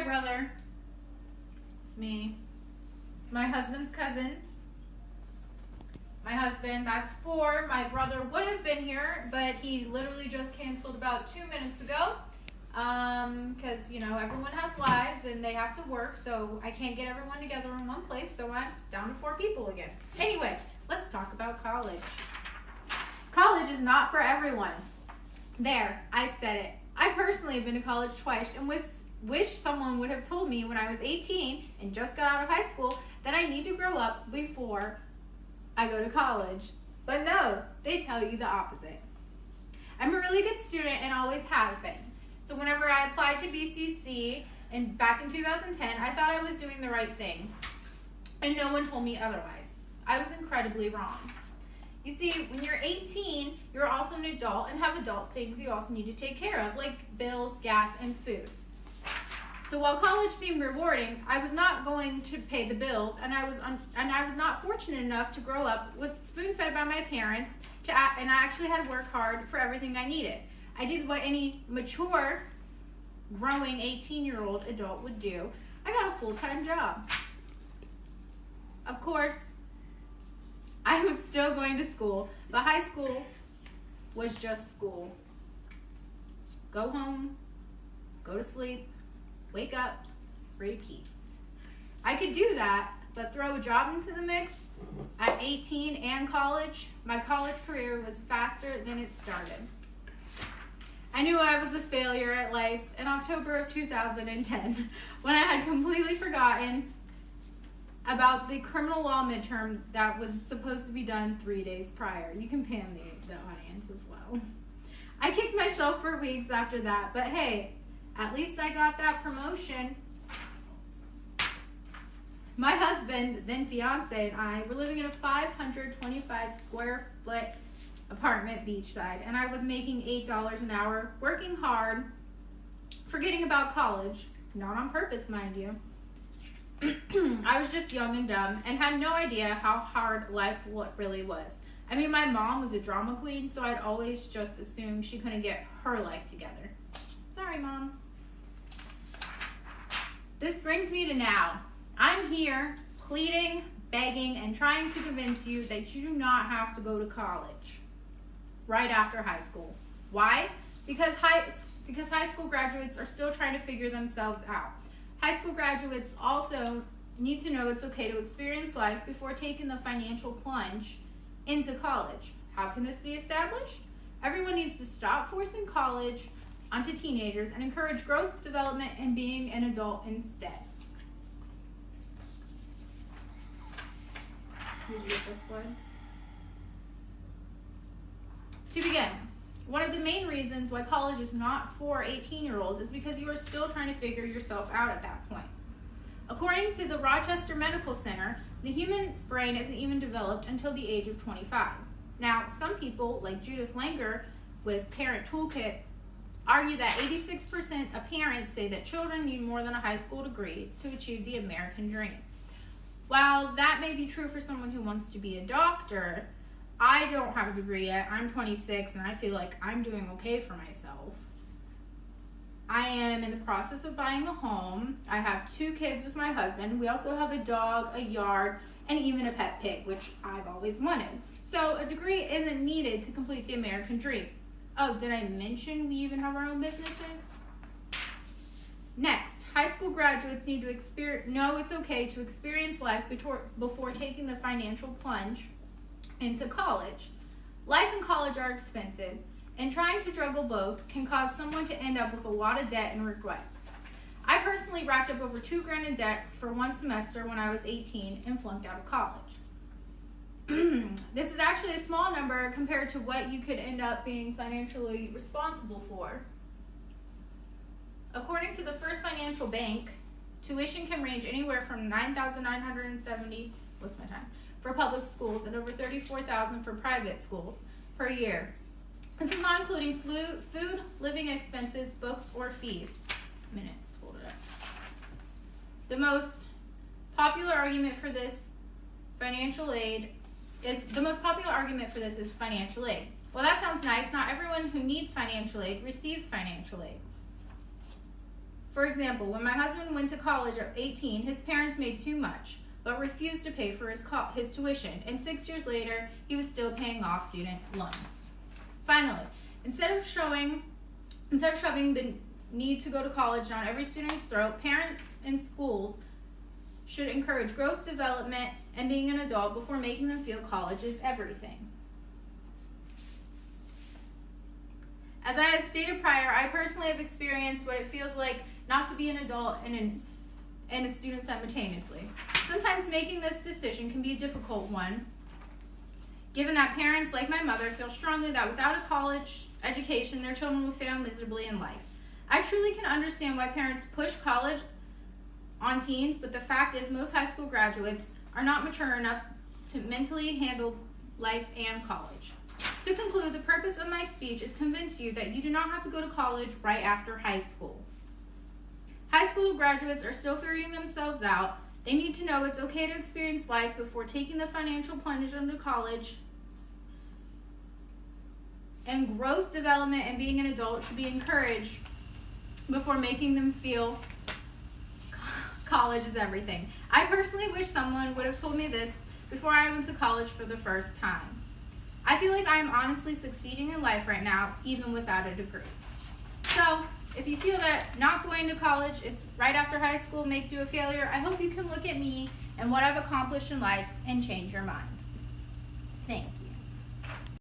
my brother. It's me. It's my husband's cousins. My husband, that's 4. My brother would have been here, but he literally just canceled about 2 minutes ago. Because, everyone has lives and they have to work, so I can't get everyone together in one place, so I'm down to 4 people again. Anyway, let's talk about college. College is not for everyone. There, I said it. I personally have been to college twice and wish someone would have told me when I was 18 and just got out of high school that I need to grow up before I go to college. But no, they tell you the opposite. I'm a really good student and always have been. So whenever I applied to BCC and back in 2010, I thought I was doing the right thing. And no one told me otherwise. I was incredibly wrong. You see, when you're 18, you're also an adult and have adult things you also need to take care of, like bills, gas, and food. So while college seemed rewarding, I was not going to pay the bills, and I was not fortunate enough to grow up with spoon-fed by my parents, and I actually had to work hard for everything I needed. I did what any mature, growing 18-year-old adult would do. I got a full-time job. Of course, I was still going to school, but high school was just school. Go home, go to sleep, wake up, repeat. I could do that, but throw a job into the mix at 18 and college, my college career was faster than it started. I knew I was a failure at life in October of 2010 when I had completely forgotten about the criminal law midterm that was supposed to be done 3 days prior. You can pan the audience as well. I kicked myself for weeks after that, but hey, at least I got that promotion. My husband, then fiance, and I were living in a 525 square foot apartment beachside, and I was making $8 an hour, working hard, forgetting about college, not on purpose, mind you. I was just young and dumb and had no idea how hard life really was. I mean, my mom was a drama queen, so I'd always just assume she couldn't get her life together. Sorry, Mom. This brings me to now. I'm here pleading, begging, and trying to convince you that you do not have to go to college right after high school. Why? Because high school graduates are still trying to figure themselves out. High school graduates also need to know it's okay to experience life before taking the financial plunge into college. How can this be established? Everyone needs to stop forcing college onto teenagers and encourage growth, development, and being an adult instead. Did you get this slide? To begin, one of the main reasons why college is not for 18-year-olds is because you are still trying to figure yourself out at that point. According to the Rochester Medical Center, the human brain isn't even developed until the age of 25. Now, some people, like Judith Langer with Parent Toolkit, argue that 86% of parents say that children need more than a high school degree to achieve the American dream. While that may be true for someone who wants to be a doctor, I don't have a degree yet. I'm 26 and I feel like I'm doing okay for myself. I am in the process of buying a home. I have 2 kids with my husband. We also have a dog, a yard, and even a pet pig, which I've always wanted. So a degree isn't needed to complete the American dream. Oh, did I mention we even have our own businesses? Next, high school graduates need to know it's okay to experience life before taking the financial plunge into college. Life and college are expensive, and trying to juggle both can cause someone to end up with a lot of debt and regret. I personally racked up over $2,000 in debt for one semester when I was 18 and flunked out of college. This is actually a small number compared to what you could end up being financially responsible for. According to the First Financial Bank, tuition can range anywhere from $9,970 for public schools and over $34,000 for private schools per year. This is not including food, living expenses, books, or fees. Minutes, hold it up. The most popular argument for this is financial aid. Well, that sounds nice. Not everyone who needs financial aid receives financial aid. For example, when my husband went to college at 18, his parents made too much, but refused to pay for his tuition, and 6 years later, he was still paying off student loans. Finally, instead of shoving the need to go to college down every student's throat, parents and schools should encourage growth, development, and being an adult before making them feel college is everything. As I have stated prior, I personally have experienced what it feels like not to be an adult and a student simultaneously. Sometimes making this decision can be a difficult one, given that parents, like my mother, feel strongly that without a college education, their children will fail miserably in life. I truly can understand why parents push college on teens, but the fact is most high school graduates are not mature enough to mentally handle life and college. To conclude, the purpose of my speech is to convince you that you do not have to go to college right after high school. High school graduates are still figuring themselves out. They need to know it's okay to experience life before taking the financial plunge into college. And growth, development, and being an adult should be encouraged before making them feel college is everything. I personally wish someone would have told me this before I went to college for the first time. I feel like I am honestly succeeding in life right now, even without a degree. So, if you feel that not going to college is right after high school makes you a failure, I hope you can look at me and what I've accomplished in life and change your mind. Thank you.